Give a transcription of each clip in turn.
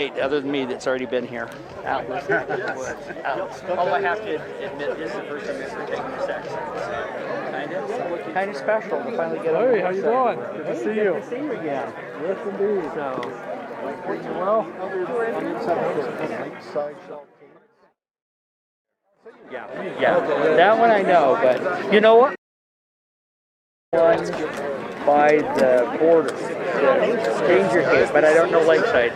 Other than me, that's already been here. Atlas. Although I have to admit, this is the first time I've ever taken this exercise. Kind of special to finally get Hey, how you doing? Good to see you. Good to see you again. Yes, indeed. So, Well, yeah, that one I know, but you know what? One by the border, the Danger Gate, but I don't know Lakeside.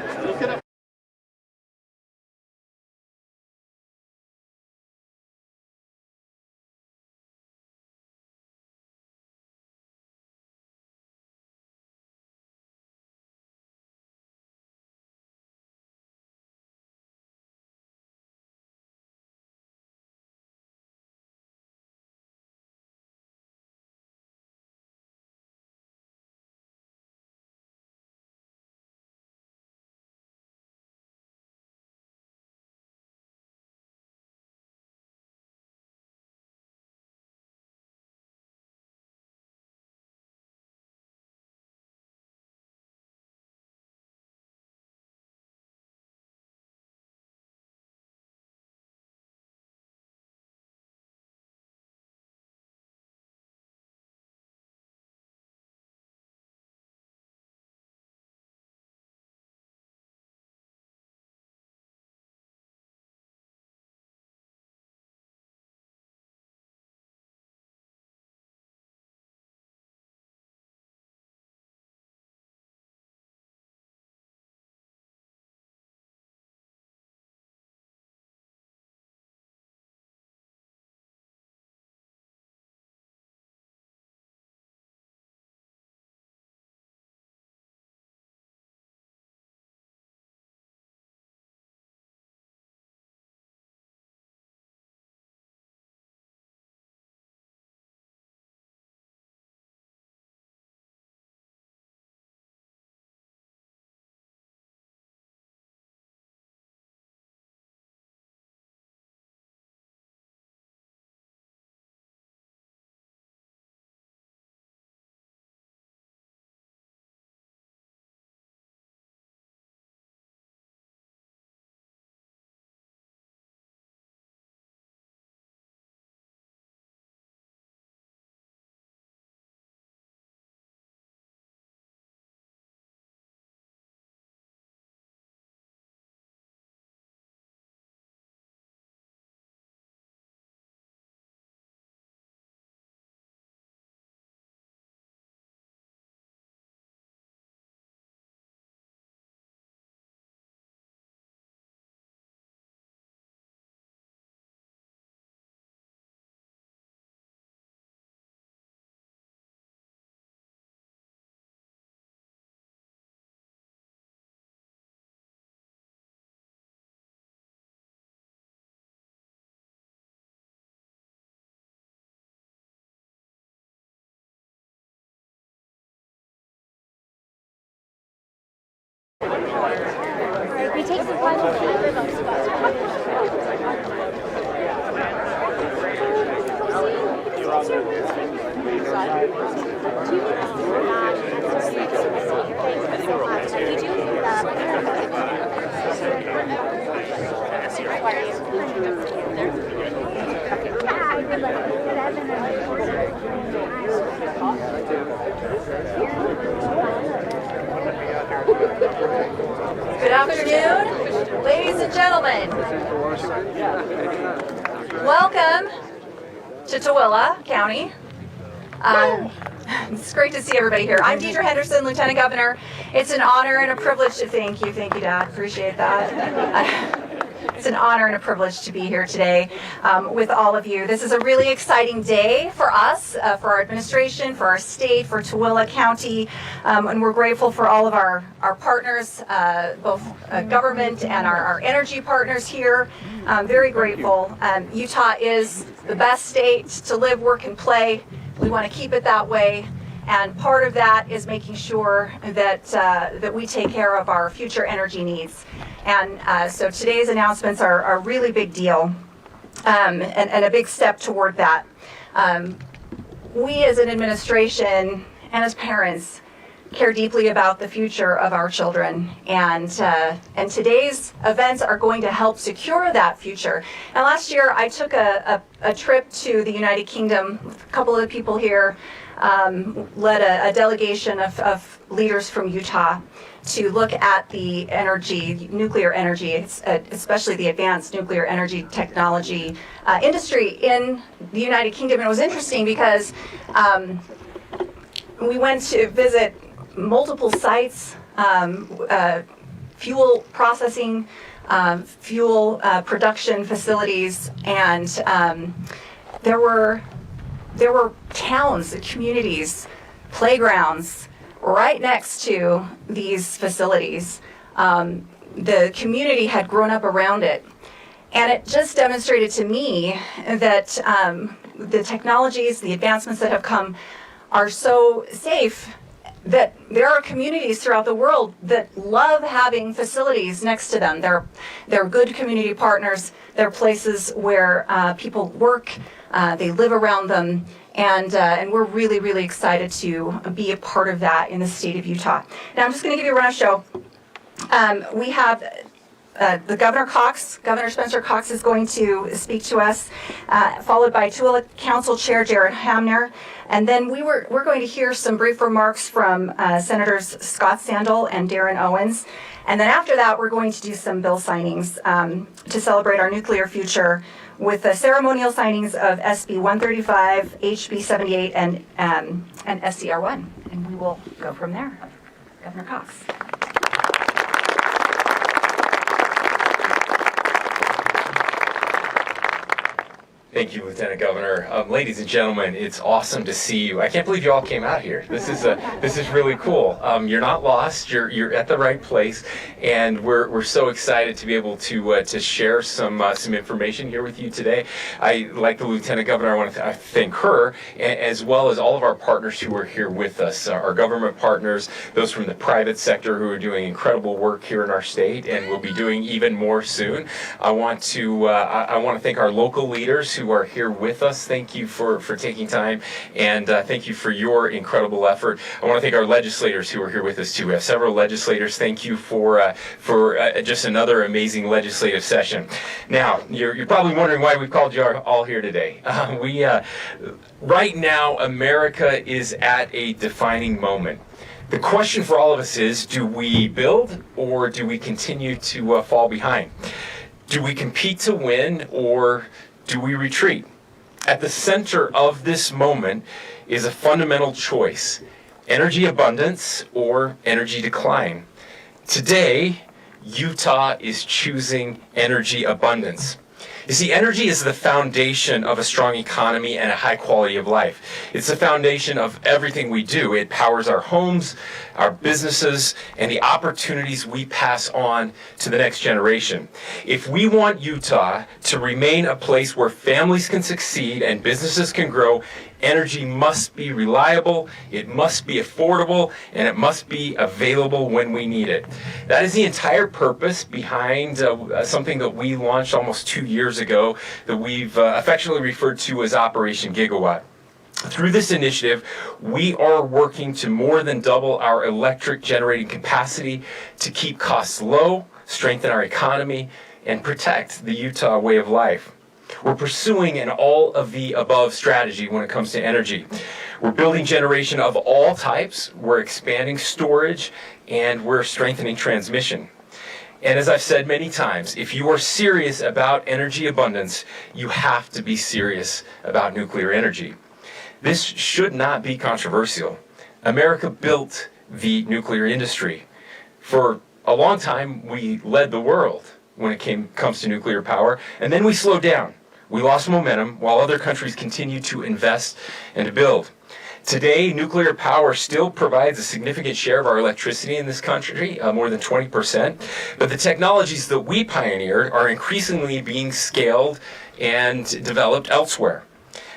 We take the final Good afternoon, ladies and gentlemen. Welcome to Tooele County. It's great to see everybody here. I'm Deidre Henderson, Lieutenant Governor. It's an honor and a privilege to thank you, Dad. Appreciate that. It's an honor and a privilege to be here today with all of you. This is a really exciting day for us, for our administration, for our state, for Tooele County, and we're grateful for all of our partners, both government and our energy partners here. Very grateful. Utah is the best state to live, work, and play. We want to keep it that way. And part of that is making sure that we take care of our future energy needs. And so today's announcements are a really big deal and a big step toward that. We as an administration and as parents care deeply about the future of our children, and today's events are going to help secure that future. And last year I took a trip to the United Kingdom. A couple of the people here led a delegation of leaders from Utah to look at the nuclear energy, especially the advanced nuclear energy technology industry in the United Kingdom. And it was interesting because we went to visit multiple sites, fuel processing, fuel production facilities, and there were towns, communities, playgrounds right next to these facilities. The community had grown up around it, and it just demonstrated to me that the technologies, the advancements that have come are so safe that there are communities throughout the world that love having facilities next to them. They're good community partners. They're places where people work, they live around them, and we're really, really excited to be a part of that in the state of Utah. Now I'm just going to give you a run of show. We have the Governor Spencer Cox is going to speak to us, followed by Tooele Council Chair Jared Hamner, and then we're going to hear some brief remarks from Senators Scott Sandell and Darren Owens, and then after that we're going to do some bill signings to celebrate our nuclear future with the ceremonial signings of SB 135, HB 78, and SCR 1, and we will go from there. Governor Cox. Thank you, Lieutenant Governor. Ladies and gentlemen, it's awesome to see you. I can't believe you all came out here. This is really cool. You're not lost. You're at the right place, and we're so excited to be able to share some information here with you today. Like the Lieutenant Governor, I want to thank her, as well as all of our partners who are here with us, our government partners, those from the private sector who are doing incredible work here in our state, and will be doing even more soon. I want to thank our local leaders who are here with us. Thank you for taking time, and thank you for your incredible effort. I want to thank our legislators who are here with us too. We have several legislators. Thank you for just another amazing legislative session. Now, you're probably wondering why we've called you all here today. Right now, America is at a defining moment. The question for all of us is, do we build or do we continue to fall behind? Do we compete to win or do we retreat? At the center of this moment is a fundamental choice: energy abundance or energy decline. Today, Utah is choosing energy abundance. You see, energy is the foundation of a strong economy and a high quality of life. It's the foundation of everything we do. It powers our homes, our businesses, and the opportunities we pass on to the next generation. If we want Utah to remain a place where families can succeed and businesses can grow, energy must be reliable, it must be affordable, and it must be available when we need it. That is the entire purpose behind something that we launched almost 2 years ago that we've affectionately referred to as Operation Gigawatt. Through this initiative, we are working to more than double our electric generating capacity to keep costs low, strengthen our economy, and protect the Utah way of life. We're pursuing an all-of-the-above strategy when it comes to energy. We're building generation of all types, we're expanding storage, and we're strengthening transmission. And as I've said many times, if you are serious about energy abundance, you have to be serious about nuclear energy. This should not be controversial. America built the nuclear industry. For a long time, we led the world when it comes to nuclear power, and then we slowed down. We lost momentum while other countries continued to invest and to build. Today, nuclear power still provides a significant share of our electricity in this country, more than 20%, but the technologies that we pioneered are increasingly being scaled and developed elsewhere.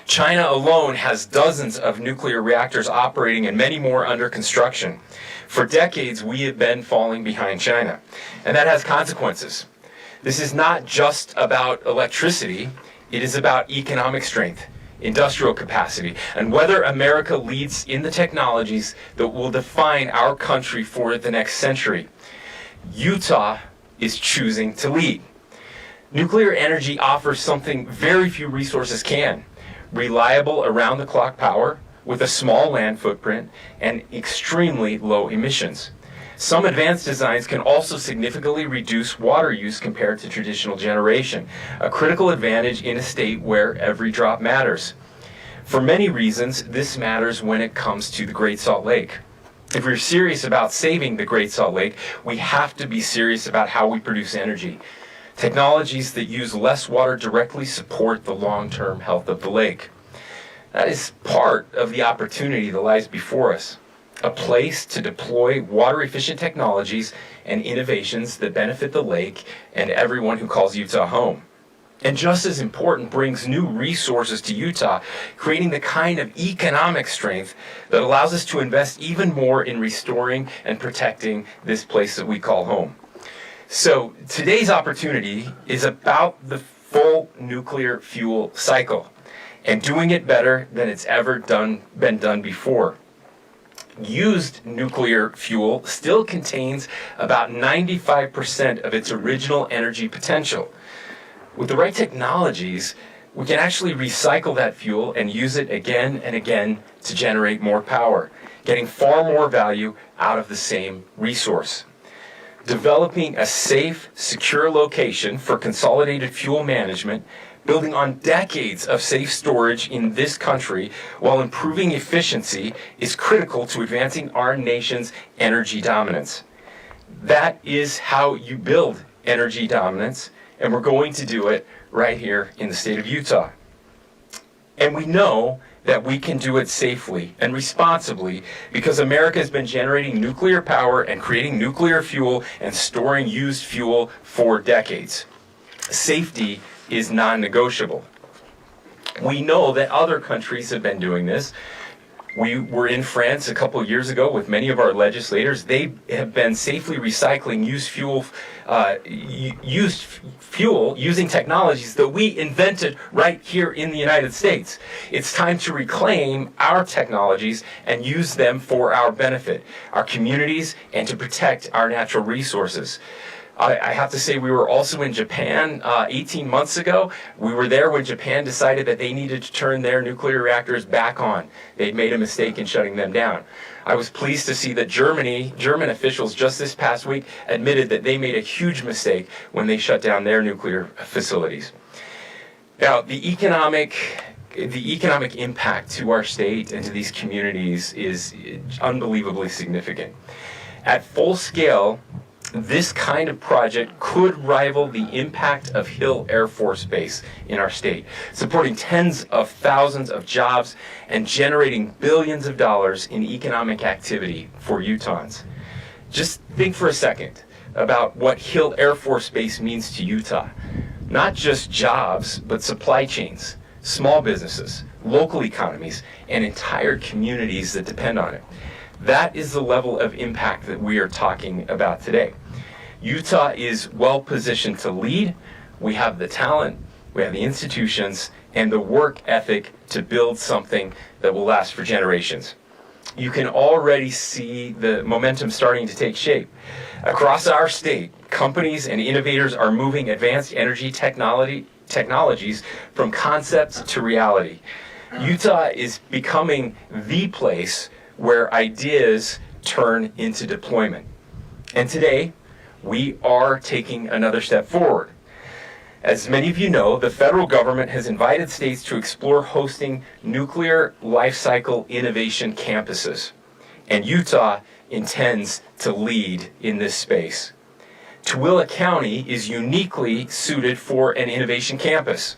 China alone has dozens of nuclear reactors operating and many more under construction. For decades, we have been falling behind China, and that has consequences. This is not just about electricity, it is about economic strength, industrial capacity, and whether America leads in the technologies that will define our country for the next century. Utah is choosing to lead. Nuclear energy offers something very few resources can: reliable around-the-clock power with a small land footprint and extremely low emissions. Some advanced designs can also significantly reduce water use compared to traditional generation, a critical advantage in a state where every drop matters. For many reasons, this matters when it comes to the Great Salt Lake. If we're serious about saving the Great Salt Lake, we have to be serious about how we produce energy. Technologies that use less water directly support the long-term health of the lake. That is part of the opportunity that lies before us. A place to deploy water-efficient technologies and innovations that benefit the lake and everyone who calls Utah home. And just as important, brings new resources to Utah, creating the kind of economic strength that allows us to invest even more in restoring and protecting this place that we call home. So today's opportunity is about the full nuclear fuel cycle and doing it better than it's ever been done before. Used nuclear fuel still contains about 95% of its original energy potential. With the right technologies, we can actually recycle that fuel and use it again and again to generate more power, getting far more value out of the same resource. Developing a safe, secure location for consolidated fuel management, building on decades of safe storage in this country while improving efficiency is critical to advancing our nation's energy dominance. That is how you build energy dominance, and we're going to do it right here in the state of Utah. And we know that we can do it safely and responsibly because America has been generating nuclear power and creating nuclear fuel and storing used fuel for decades. Safety is non-negotiable. We know that other countries have been doing this. We were in France a couple of years ago with many of our legislators. They have been safely recycling used fuel using technologies that we invented right here in the United States. It's time to reclaim our technologies and use them for our benefit, our communities, and to protect our natural resources. I have to say we were also in Japan 18 months ago. We were there when Japan decided that they needed to turn their nuclear reactors back on. They'd made a mistake in shutting them down. I was pleased to see that German officials just this past week admitted that they made a huge mistake when they shut down their nuclear facilities. Now, the economic impact to our state and to these communities is unbelievably significant. At full scale, this kind of project could rival the impact of Hill Air Force Base in our state, supporting tens of thousands of jobs and generating billions of dollars in economic activity for Utahns. Just think for a second about what Hill Air Force Base means to Utah. Not just jobs, but supply chains, small businesses, local economies, and entire communities that depend on it. That is the level of impact that we are talking about today. Utah is well positioned to lead. We have the talent, we have the institutions, and the work ethic to build something that will last for generations. You can already see the momentum starting to take shape. Across our state, companies and innovators are moving advanced energy technologies from concepts to reality. Utah is becoming the place where ideas turn into deployment. And today, we are taking another step forward. As many of you know, the federal government has invited states to explore hosting nuclear life cycle innovation campuses, and Utah intends to lead in this space. Tooele County is uniquely suited for an innovation campus.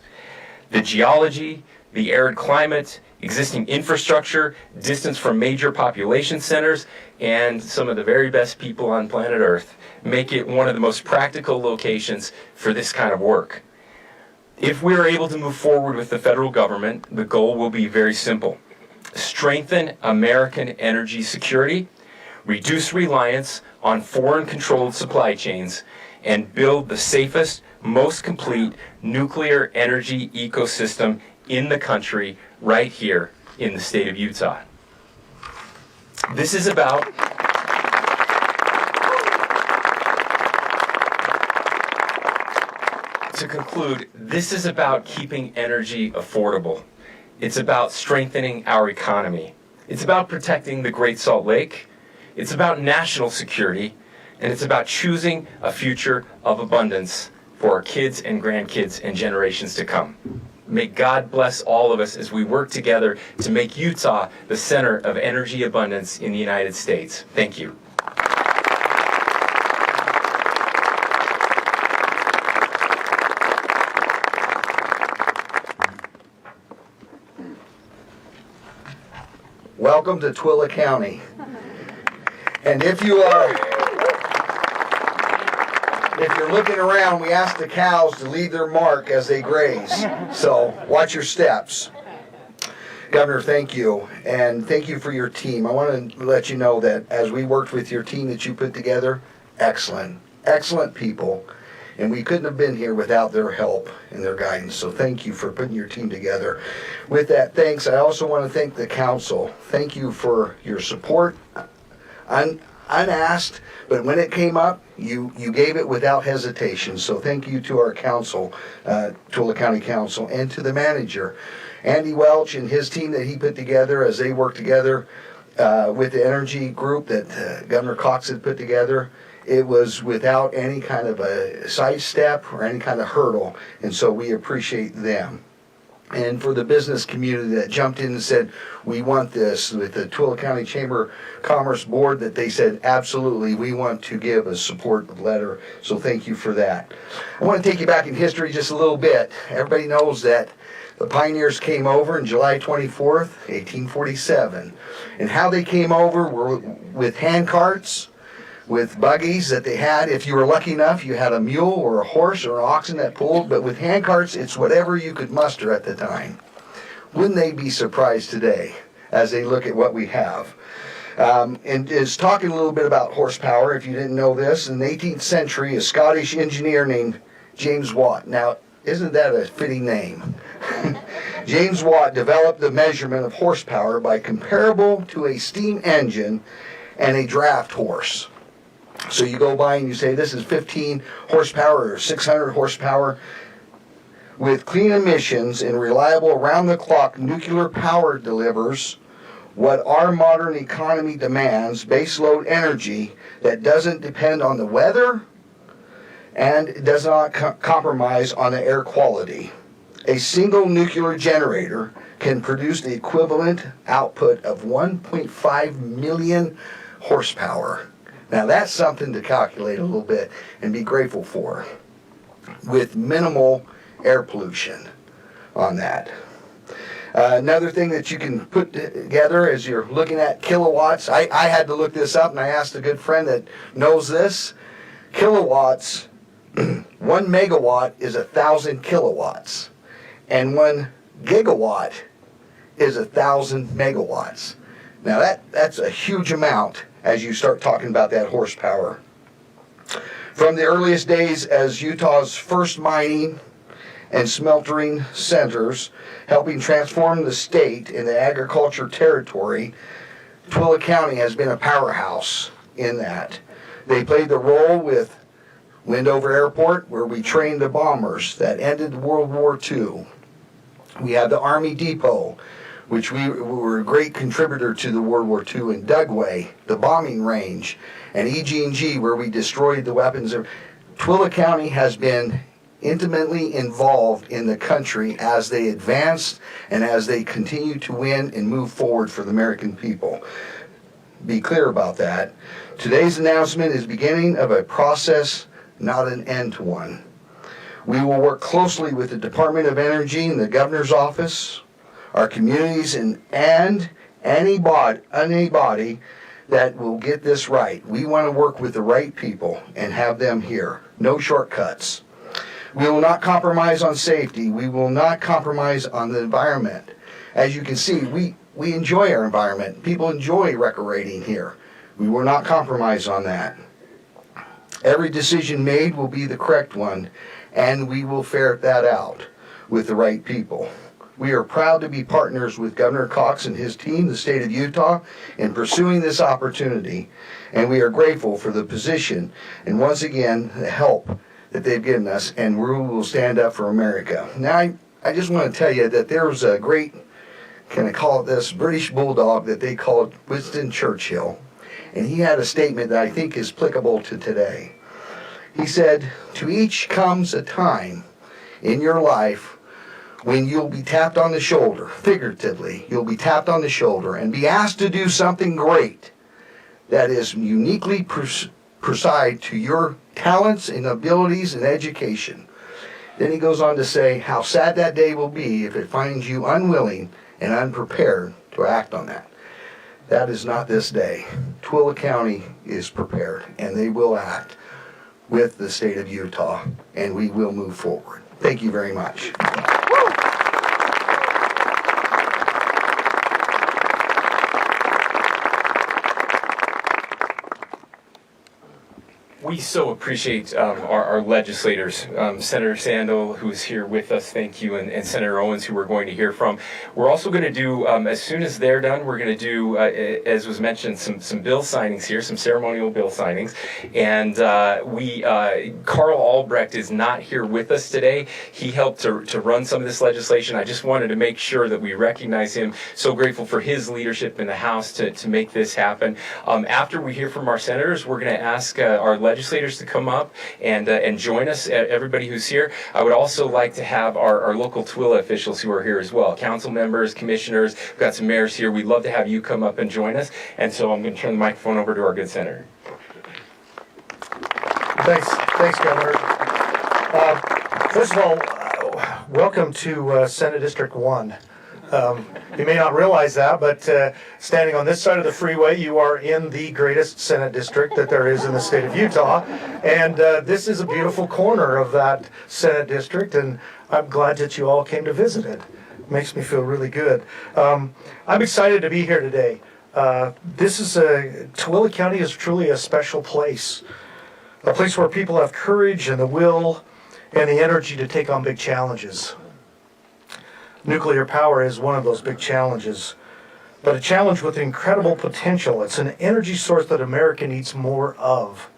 The geology, the arid climate, existing infrastructure, distance from major population centers, and some of the very best people on planet Earth make it one of the most practical locations for this kind of work. If we are able to move forward with the federal government, the goal will be very simple. Strengthen American energy security, reduce reliance on foreign-controlled supply chains, and build the safest, most complete nuclear energy ecosystem in the country right here in the state of Utah. This is about to conclude, this is about keeping energy affordable. It's about strengthening our economy. It's about protecting the Great Salt Lake. It's about national security. And it's about choosing a future of abundance for our kids and grandkids and generations to come. May God bless all of us as we work together to make Utah the center of energy abundance in the United States. Thank you. Welcome to Twilla County. And if you're looking around, we ask the cows to leave their mark as they graze. So watch your steps. Governor, thank you. And thank you for your team. I want to let you know that as we worked with your team that you put together, excellent people. And we couldn't have been here without their help and their guidance. So thank you for putting your team together. With that, thanks. I also want to thank the council. Thank you for your support. Unasked, but when it came up, you gave it without hesitation. So thank you to our council, Twilla County Council, and to the manager, Andy Welch, and his team that he put together as they worked together with the energy group that Governor Cox had put together. It was without any kind of a sidestep or any kind of hurdle, and so we appreciate them. And for the business community that jumped in and said, we want this, with the Twilla County Chamber of Commerce Board, that they said, absolutely, we want to give a support letter. So thank you for that. I want to take you back in history just a little bit. Everybody knows that the pioneers came over on July 24th, 1847. And how they came over were with hand carts, with buggies that they had. If you were lucky enough, you had a mule or a horse or an oxen that pulled, but with hand carts, it's whatever you could muster at the time. Wouldn't they be surprised today as they look at what we have? And is talking a little bit about horsepower, if you didn't know this, in the 18th century, a Scottish engineer named James Watt. Now, isn't that a fitting name? James Watt developed the measurement of horsepower by comparable to a steam engine and a draft horse. So you go by and you say, this is 15 horsepower or 600 horsepower. With clean emissions and reliable around-the-clock nuclear power delivers what our modern economy demands, baseload energy that doesn't depend on the weather and does not compromise on the air quality. A single nuclear generator can produce the equivalent output of 1.5 million horsepower. Now that's something to calculate a little bit and be grateful for, with minimal air pollution on that. Another thing that you can put together as you're looking at kilowatts, I had to look this up and I asked a good friend that knows this. Kilowatts, 1 megawatt is 1,000 kilowatts, and 1 gigawatt is 1,000 megawatts. Now that's a huge amount as you start talking about that horsepower. From the earliest days as Utah's first mining and smeltering centers, helping transform the state in the agriculture territory, Twilla County has been a powerhouse in that. They played the role with Wendover Airport, where we trained the bombers that ended World War II. We had the Army Depot, which we were a great contributor to the World War II, in Dugway, the bombing range, and EG&G, where we destroyed the weapons. Twilla County has been intimately involved in the country as they advanced and as they continue to win and move forward for the American people. Be clear about that. Today's announcement is beginning of a process, not an end to one. We will work closely with the Department of Energy and the Governor's Office, our communities, and anybody that will get this right. We want to work with the right people and have them here. No shortcuts. We will not compromise on safety. We will not compromise on the environment. As you can see, we enjoy our environment. People enjoy recreating here. We will not compromise on that. Every decision made will be the correct one, and we will ferret that out with the right people. We are proud to be partners with Governor Cox and his team, the state of Utah, in pursuing this opportunity, and we are grateful for the position and once again the help that they've given us, and we will stand up for America. Now, I just want to tell you that there was a great, can I call it this, British bulldog that they called Winston Churchill, and he had a statement that I think is applicable to today. He said, "To each comes a time in your life when you'll be tapped on the shoulder, figuratively, you'll be tapped on the shoulder and be asked to do something great that is uniquely preside to your talents and abilities and education." Then he goes on to say how sad that day will be if it finds you unwilling and unprepared to act on that. That is not this day. Tooele County is prepared, and they will act with the state of Utah, and we will move forward. Thank you very much. We so appreciate our legislators, Senator Sandel, who's here with us, thank you, and Senator Owens, who we're going to hear from. We're also going to do, as soon as they're done, we're going to do, as was mentioned, some bill signings here, some ceremonial bill signings. And Carl Albrecht is not here with us today. He helped to run some of this legislation. I just wanted to make sure that we recognize him. So grateful for his leadership in the House to make this happen. After we hear from our senators, we're going to ask our legislators to come up and join us, everybody who's here. I would also like to have our local Tooele officials who are here as well, council members, commissioners, we've got some mayors here. We'd love to have you come up and join us. And so I'm going to turn the microphone over to our good senator. Thanks, Governor. First of all, welcome to Senate District 1. You may not realize that, but standing on this side of the freeway, you are in the greatest Senate district that there is in the state of Utah. And this is a beautiful corner of that Senate district, and I'm glad that you all came to visit it. It makes me feel really good. I'm excited to be here today. Tooele County is truly a special place. A place where people have courage and the will and the energy to take on big challenges. Nuclear power is one of those big challenges, but a challenge with incredible potential. It's an energy source that America needs more of.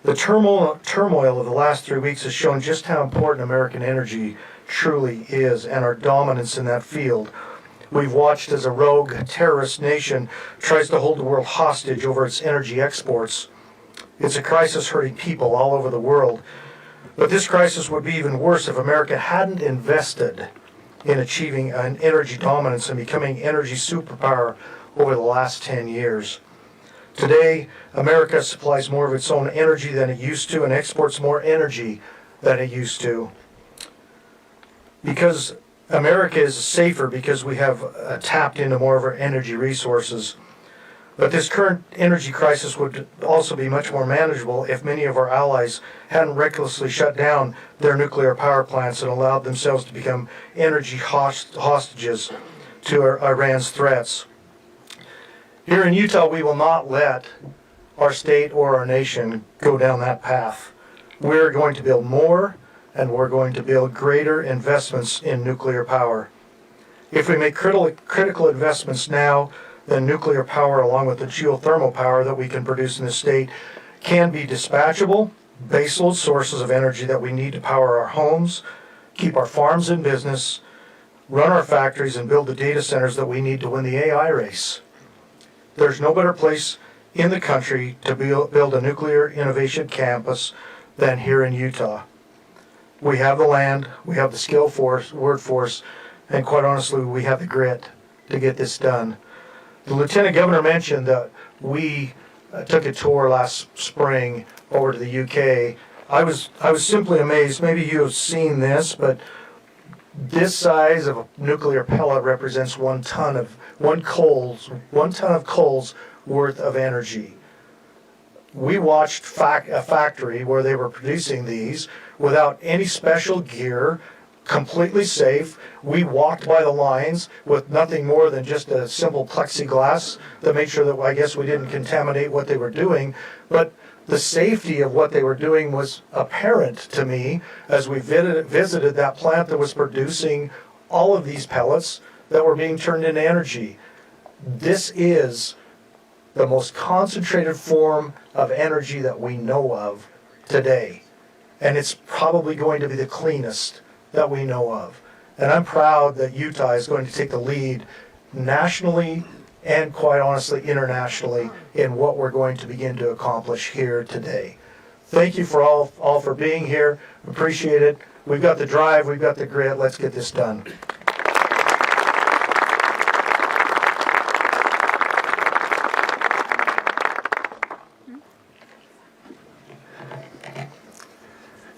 The turmoil of the last 3 weeks has shown just how important American energy truly is and our dominance in that field. We've watched as a rogue terrorist nation tries to hold the world hostage over its energy exports. It's a crisis hurting people all over the world. But this crisis would be even worse if America hadn't invested in achieving an energy dominance and becoming energy superpower over the last 10 years. Today, America supplies more of its own energy than it used to and exports more energy than it used to. Because America is safer because we have tapped into more of our energy resources. But this current energy crisis would also be much more manageable if many of our allies hadn't recklessly shut down their nuclear power plants and allowed themselves to become energy hostages to Iran's threats. Here in Utah, we will not let our state or our nation go down that path. We're going to build more, and we're going to build greater investments in nuclear power. If we make critical investments now, then nuclear power, along with the geothermal power that we can produce in the state, can be dispatchable, baseload sources of energy that we need to power our homes, keep our farms in business, run our factories, and build the data centers that we need to win the AI race. There's no better place in the country to build a nuclear innovation campus than here in Utah. We have the land, we have the skill force, workforce, and quite honestly, we have the grit to get this done. The Lieutenant Governor mentioned that we took a tour last spring over to the UK. I was simply amazed. Maybe you have seen this, but this size of a nuclear pellet represents 1 ton of coal's worth of energy. We watched a factory where they were producing these without any special gear, completely safe. We walked by the lines with nothing more than just a simple plexiglass to make sure that, I guess, we didn't contaminate what they were doing. But the safety of what they were doing was apparent to me as we visited that plant that was producing all of these pellets that were being turned into energy. This is the most concentrated form of energy that we know of today. And it's probably going to be the cleanest that we know of. And I'm proud that Utah is going to take the lead nationally and quite honestly internationally in what we're going to begin to accomplish here today. Thank you for all for being here. Appreciate it. We've got the drive, we've got the grit. Let's get this done.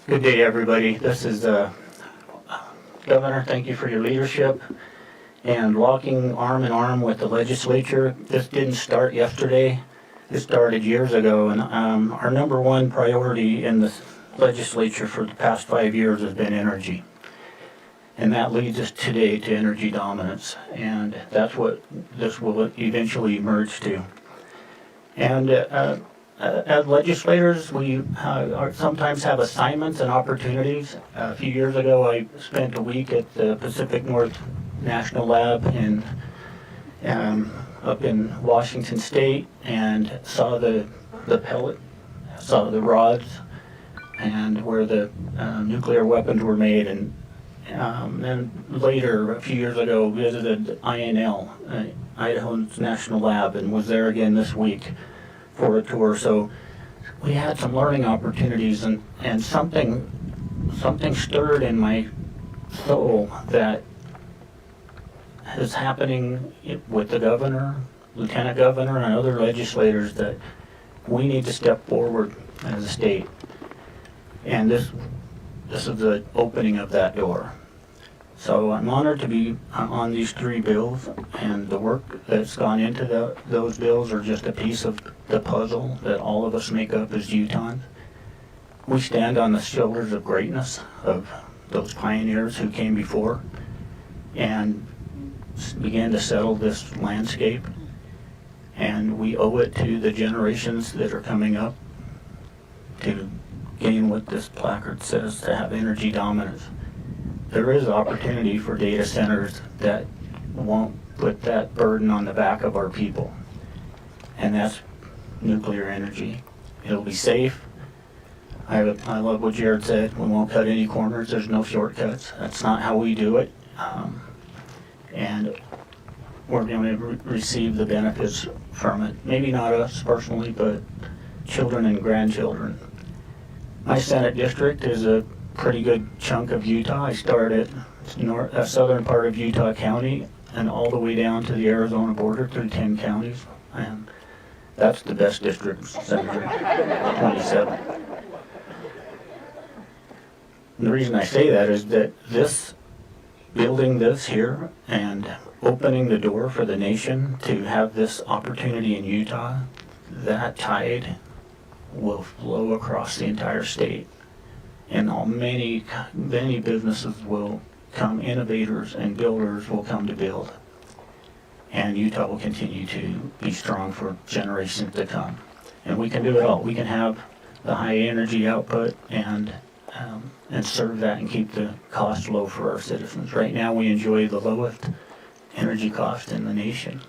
Good day, everybody. This is Governor. Thank you for your leadership and walking arm in arm with the legislature. This didn't start yesterday. It started years ago, and our number one priority in the legislature for the past 5 years has been energy. And that leads us today to energy dominance, and that's what this will eventually emerge to. And as legislators, we sometimes have assignments and opportunities. A few years ago, I spent a week at the Pacific North National Lab up in Washington State and saw the pellet, saw the rods, and where the nuclear weapons were made. And then later, a few years ago, visited INL, Idaho's National Lab, and was there again this week for a tour. So we had some learning opportunities, and something stirred in my soul that is happening with the governor, lieutenant governor, and other legislators, that we need to step forward as a state. And this is the opening of that door. So I'm honored to be on these 3 bills, and the work that's gone into those bills are just a piece of the puzzle that all of us make up as Utahns. We stand on the shoulders of greatness of those pioneers who came before and began to settle this landscape, and we owe it to the generations that are coming up to gain what this placard says, to have energy dominance. There is opportunity for data centers that won't put that burden on the back of our people, and that's nuclear energy. It'll be safe. I love what Jared said. We won't cut any corners. There's no shortcuts. That's not how we do it. And we're going to receive the benefits from it. Maybe not us personally, but children and grandchildren. My Senate district is a pretty good chunk of Utah. I start at southern part of Utah County and all the way down to the Arizona border through 10 counties. And that's the best district, Senator, 27. And the reason I say that is that building this here and opening the door for the nation to have this opportunity in Utah, that tide will flow across the entire state. And many businesses will come, innovators and builders will come to build. And Utah will continue to be strong for generations to come. And we can do it all. We can have the high energy output and serve that and keep the cost low for our citizens. Right now we enjoy the lowest energy cost in the nation.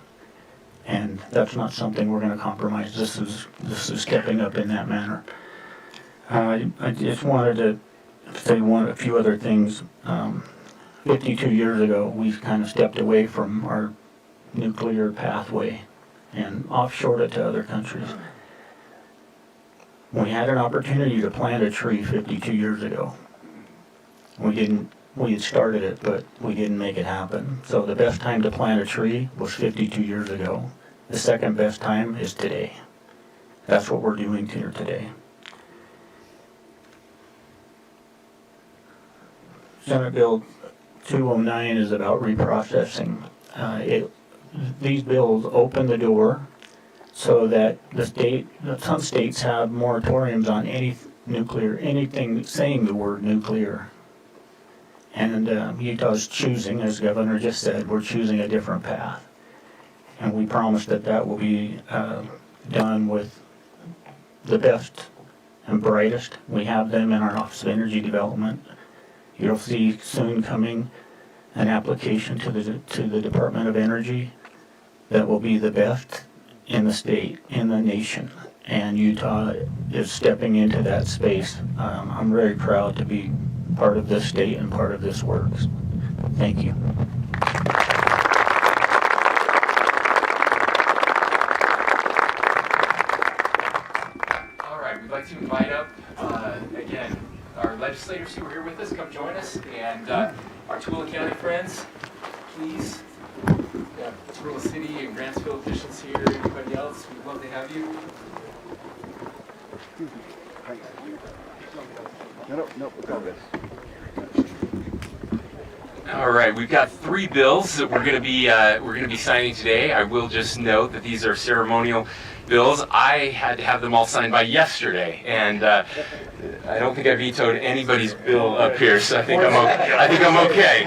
And that's not something we're going to compromise. This is stepping up in that manner. I just wanted to say a few other things. 52 years ago, we kind of stepped away from our nuclear pathway and offshored it to other countries. We had an opportunity to plant a tree 52 years ago. We had started it, but we didn't make it happen. So the best time to plant a tree was 52 years ago. The second best time is today. That's what we're doing here today. Senate Bill 209 is about reprocessing. These bills open the door so that some states have moratoriums on anything saying the word nuclear. And Utah's choosing, as the governor just said, we're choosing a different path. And we promise that will be done with the best and brightest. We have them in our Office of Energy Development. You'll see soon coming an application to the Department of Energy that will be the best in the state, in the nation. And Utah is stepping into that space. I'm very proud to be part of this state and part of this work. Thank you. All right, we'd like to invite up, again, our legislators who are here with us, come join us, and our Tooele County friends, please. We have Tooele City and Grantsville officials here, anybody else, we'd love to have you. No, it's all good. All right, we've got 3 bills that we're going to be signing today. I will just note that these are ceremonial bills. I had to have them all signed by yesterday, and I don't think I vetoed anybody's bill up here, so I think I'm okay.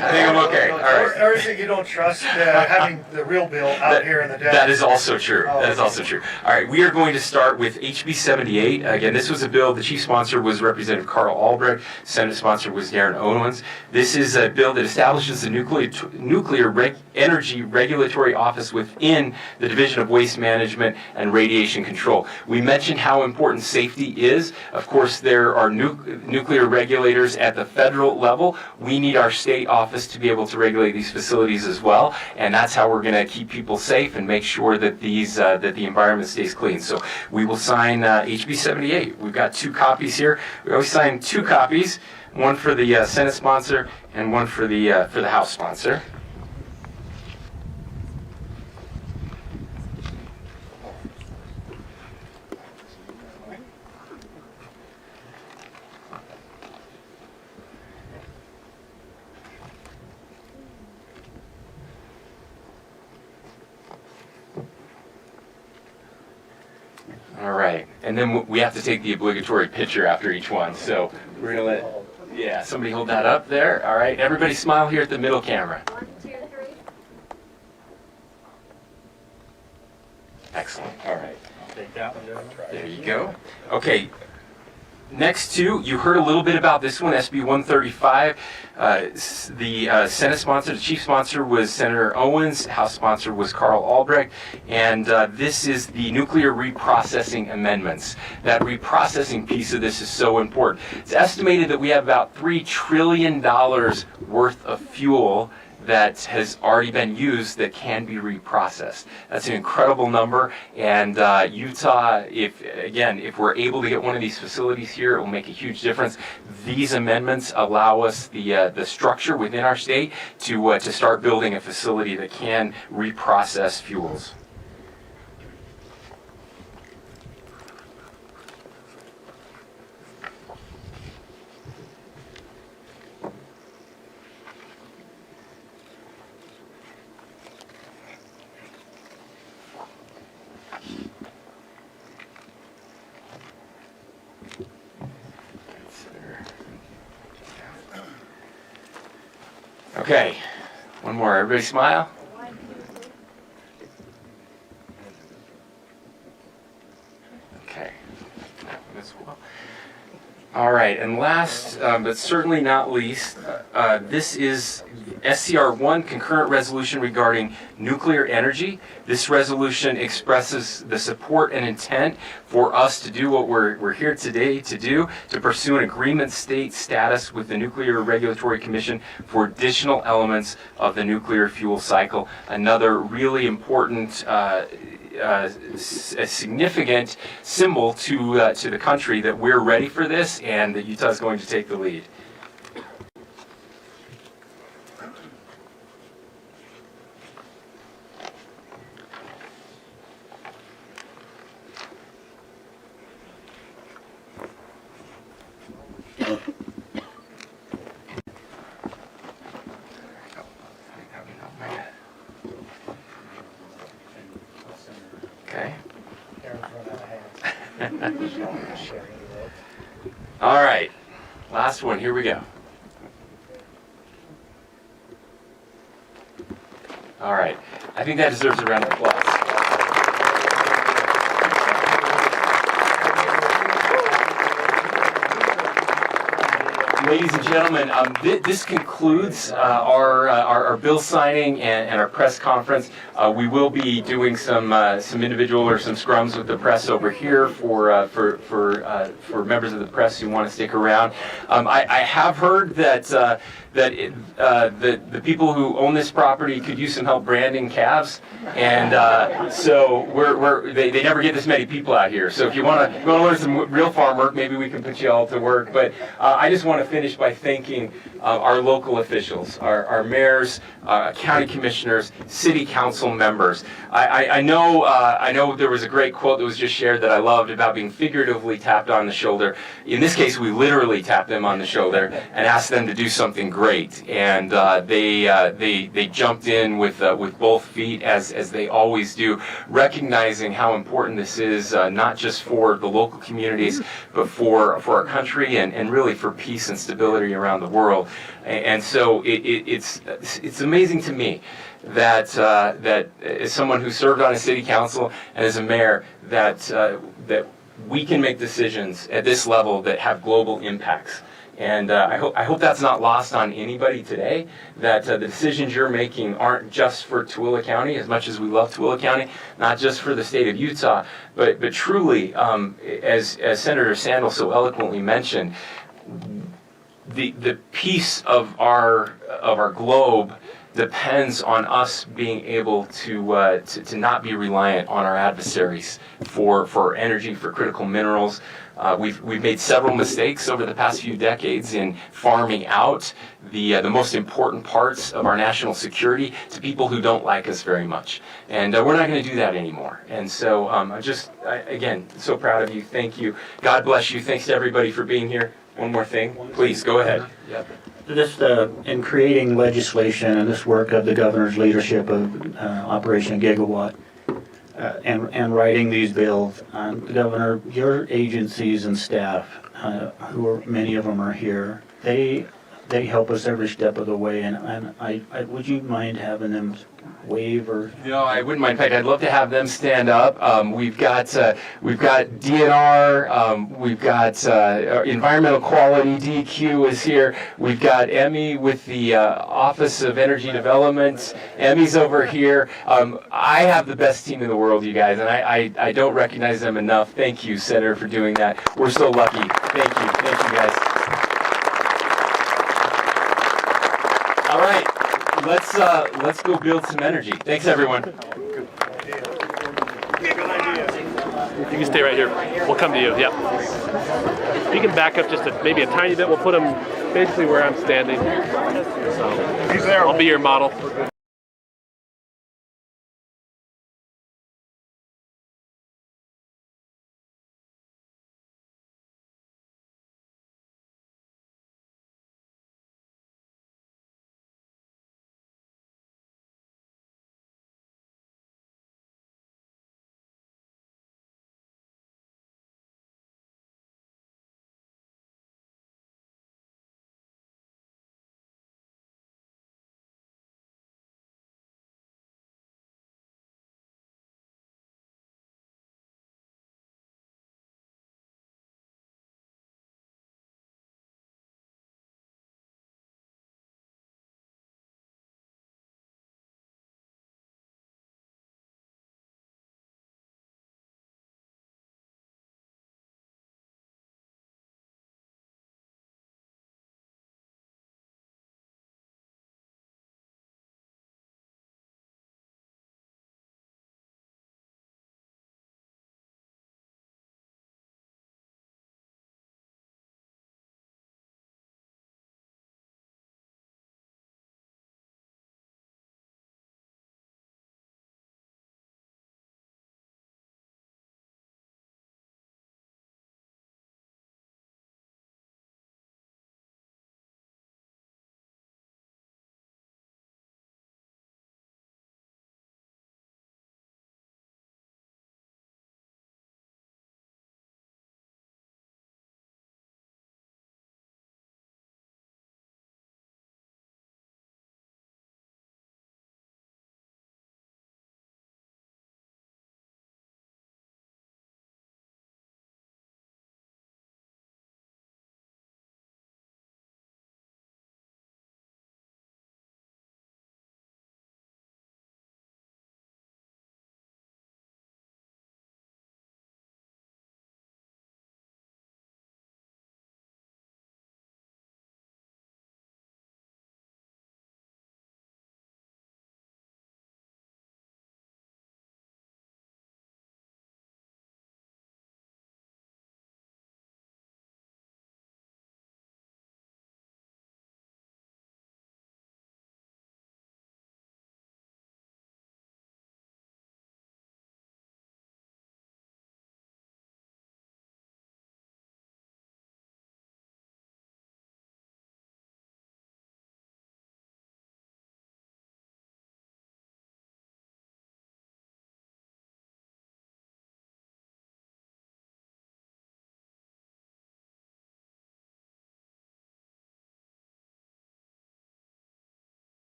All right. Or is it you don't trust having the real bill out here in the desk? That is also true. That is also true. All right, we are going to start with HB 78. Again, this was a bill. The chief sponsor was Representative Carl Albrecht. Senate sponsor was Darren Owens. This is a bill that establishes the Nuclear Energy Regulatory Office within the Division of Waste Management and Radiation Control. We mentioned how important safety is. Of course, there are nuclear regulators at the federal level. We need our state office to be able to regulate these facilities as well, and that's how we're going to keep people safe and make sure that that the environment stays clean. So we will sign HB 78. We've got 2 copies here. We always sign 2 copies, one for the Senate sponsor and one for the House sponsor. All right, and then we have to take the obligatory picture after each one. So we're gonna let, somebody hold that up there. All right, everybody smile here at the middle camera. 1, 2, 3. Excellent. All right. Take that one. There you go. Okay. Next 2, you heard a little bit about this one, SB 135. The Senate sponsor, the chief sponsor was Senator Owens. House sponsor was Carl Albrecht. And this is the nuclear reprocessing amendments. That reprocessing piece of this is so important. It's estimated that we have about $3 trillion worth of fuel that has already been used that can be reprocessed. That's an incredible number, and Utah, if we're able to get one of these facilities here, it will make a huge difference. These amendments allow us the structure within our state to start building a facility that can reprocess fuels. Okay, one more. Everybody smile. Okay, that one as well. All right, and last, but certainly not least, this is SCR1, concurrent resolution regarding nuclear energy. This resolution expresses the support and intent for us to do what we're here today to do, to pursue an agreement state status with the Nuclear Regulatory Commission for additional elements of the nuclear fuel cycle. Another really important a significant symbol to the country that we're ready for this and that Utah is going to take the lead. Okay. All right, last one, here we go. All right, I think that deserves a round of applause. ladies and gentlemen, this concludes our bill signing and our press conference. We will be doing some individual or some scrums with the press over here for members of the press who want to stick around. I have heard that the people who own this property could use some help branding calves, and so they never get this many people out here. So if you want to learn some real farm work, maybe we can put you all to work. But I just want to finish by thanking our local officials, our mayors, county commissioners, city council members. I know there was a great quote that was just shared that I loved about being figuratively tapped on the shoulder. In this case, we literally tapped them on the shoulder and asked them to do something great, and they jumped in with both feet as they always do, recognizing how important this is, not just for the local communities, but for our country and really for peace and stability around the world. And so it's amazing to me that as someone who served on a city council and as a mayor, that we can make decisions at this level that have global impacts. And I hope that's not lost on anybody today, that the decisions you're making aren't just for Tooele County, as much as we love Tooele County, not just for the state of Utah, but truly, as Senator Sandel so eloquently mentioned, the peace of our globe depends on us being able to not be reliant on our adversaries for energy, for critical minerals. We've made several mistakes over the past few decades in farming out the most important parts of our national security to people who don't like us very much, and we're not going to do that anymore. And so again, so proud of you. Thank you. God bless you. Thanks to everybody for being here. One more thing, please go ahead. Yep. Just in creating legislation and this work of the governor's leadership of Operation Gigawatt and writing these bills, the governor, your agencies and staff, many of them are here, they help us every step of the way. And I would you mind having them wave or? No, I wouldn't mind. In fact, I'd love to have them stand up. We've got DNR, we've got environmental quality. DQ is here. We've got Emmy with the Office of Energy Development. Emmy's over here. I have the best team in the world, you guys, and I don't recognize them enough. Thank you, Senator, for doing that. We're so lucky. Thank you, guys. All right. Let's go build some energy. Thanks, everyone. You can stay right here. We'll come to you. Yeah. You can back up just maybe a tiny bit. We'll put them basically where I'm standing. He's there. I'll be your model.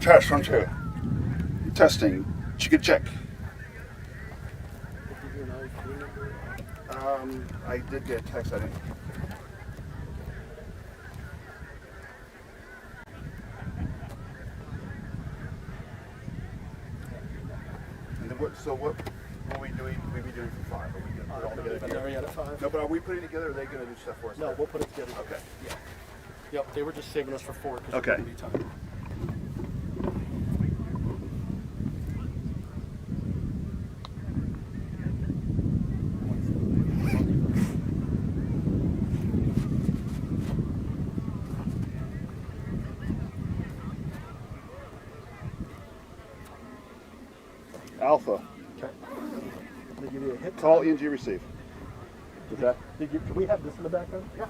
test, 1, 2. Testing. Chicken check. I did get a text, I didn't. And then what are we doing? We'll be doing for 5. Are we going to put it all together? Are we at 5? No, but are we putting it together or are they going to do stuff for us? No, we'll put it together. Okay. Yeah. Yep, they were just saving us for 4 because Okay. it wouldn't be time. Alpha. Okay. They give you a hit. Call ENG receive. Is that? Can we have this in the background? Yeah.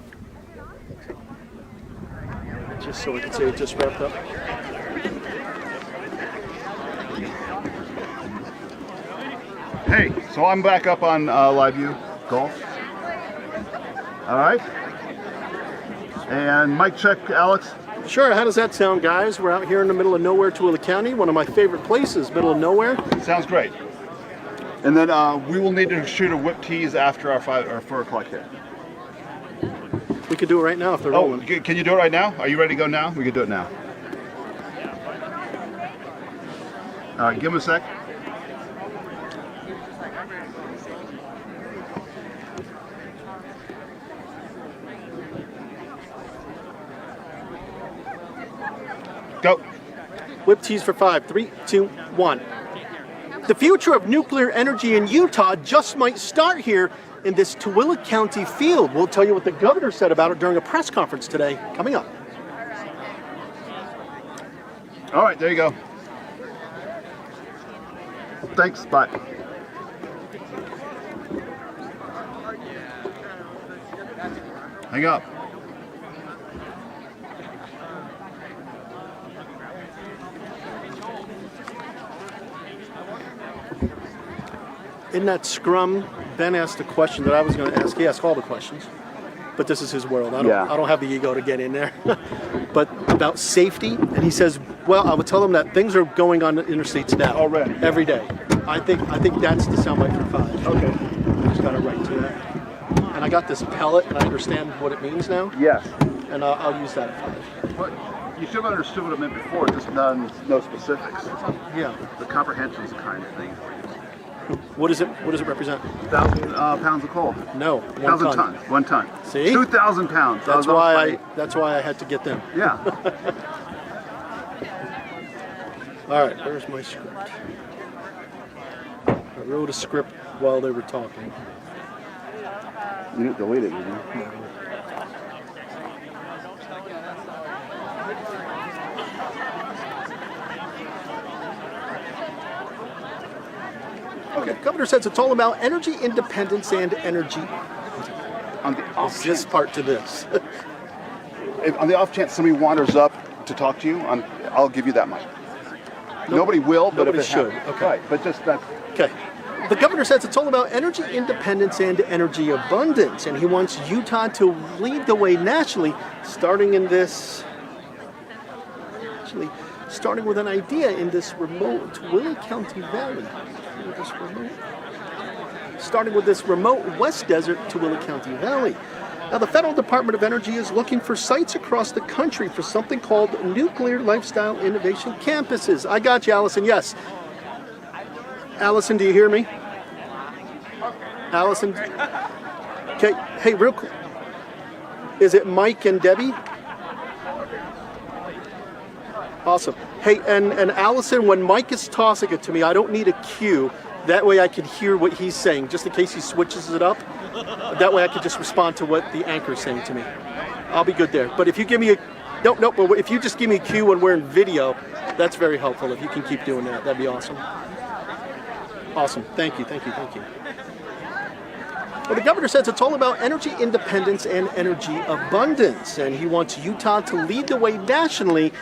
Just so we can say it just wrapped up. Hey, so I'm back up on live view golf. All right. And mic check, Alex. Sure, how does that sound, guys? We're out here in the middle of nowhere, Tooele County, one of my favorite places, middle of nowhere. Sounds great. And then we will need to shoot a whip tease after our 4 o'clock hit. We could do it right now if they're rolling. Can you do it right now? Are you ready to go now? We can do it now. All right, give him a sec. Go. Whip tease for 5. 3, 2, 1. The future of nuclear energy in Utah just might start here in this Tooele County field. We'll tell you what the governor said about it during a press conference today. Coming up. All right, there you go. Thanks, bye. Hang up. In that scrum, Ben asked a question that I was going to ask. He asked all the questions, but this is his world. I don't have the ego to get in there. But about safety, and he says, well, I would tell them that things are going on the interstates now. Already. Every day. I think that's the soundbite for 5. Okay. I just got it right to that. And I got this pellet, and I understand what it means now. Yes. And I'll use that at 5. But you should have understood what it meant before, just no specifics. Yeah. The comprehension is the kind of thing. What does it represent? 1,000 pounds of coal. No, 1,000 tons. 1 ton. See? 2,000 pounds. That's why I had to get them. Yeah. All right, where's my script? I wrote a script while they were talking. You didn't delete it, did you? No. Okay, the governor says it's all about energy independence and energy. On the off Is this part to this? On the off chance somebody wanders up to talk to you, I'll give you that much. Nobody will, but nobody if it should. happens. Okay. Right, but just that. Okay. The governor says it's all about energy independence and energy abundance, and he wants Utah to lead the way nationally, starting with an idea in this remote Tooele County Valley. Starting with this remote West Desert Tooele County Valley. Now, the Federal Department of Energy is looking for sites across the country for something called Nuclear Lifestyle Innovation Campuses. I got you, Allison. Yes. Allison, do you hear me? Allison? Okay. Hey, real quick. Is it Mike and Debbie? Awesome. Hey, and Allison, when Mike is tossing it to me, I don't need a cue. That way I can hear what he's saying, just in case he switches it up. That way I can just respond to what the anchor is saying to me. I'll be good there. But if you give me but if you just give me a cue when we're in video, that's very helpful. If you can keep doing that, that'd be awesome. Awesome. Thank you. Well, the governor says it's all about energy independence and energy abundance, and he wants Utah to lead the way nationally.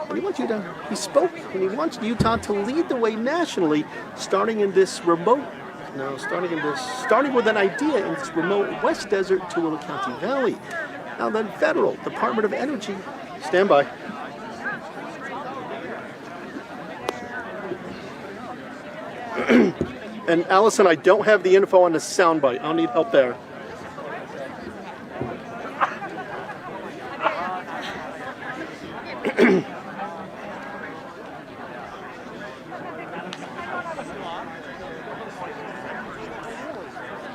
And he wants Utah to lead the way nationally, starting with an idea in this remote West Desert Tooele County Valley. Now, the Federal Department of Energy, stand by. And Allison, I don't have the info on the soundbite. I'll need help there.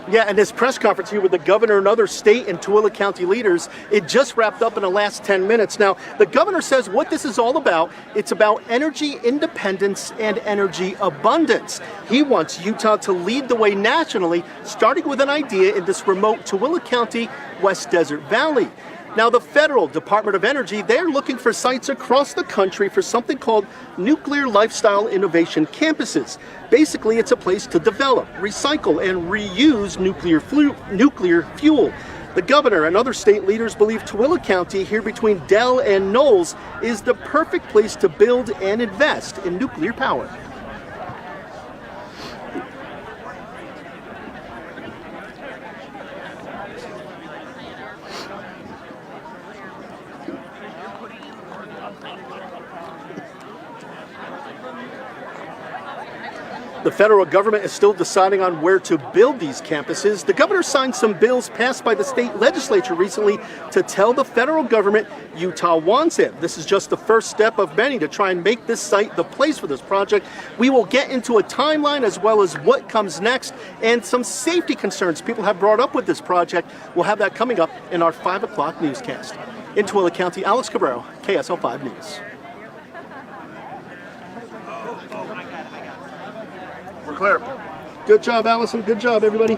Yeah, and this press conference here with the governor and other state and Tooele County leaders, it just wrapped up in the last 10 minutes. Now, the governor says what this is all about, it's about energy independence and energy abundance. He wants Utah to lead the way nationally, starting with an idea in this remote Tooele County, West Desert Valley. Now, the federal Department of Energy, they're looking for sites across the country for something called Nuclear Lifestyle Innovation Campuses. Basically, it's a place to develop, recycle, and reuse nuclear fuel. The governor and other state leaders believe Tooele County, here between Dell and Knowles, is the perfect place to build and invest in nuclear power. The federal government is still deciding on where to build these campuses. The governor signed some bills passed by the state legislature recently to tell the federal government Utah wants it. This is just the first step of many to try and make this site the place for this project. We will get into a timeline as well as what comes next and some safety concerns people have brought up with this project. We'll have that coming up in our 5 o'clock newscast. In Tooele County, Alex Cabrero, KSL 5 News. We're clear. Good job, Allison. Good job, everybody.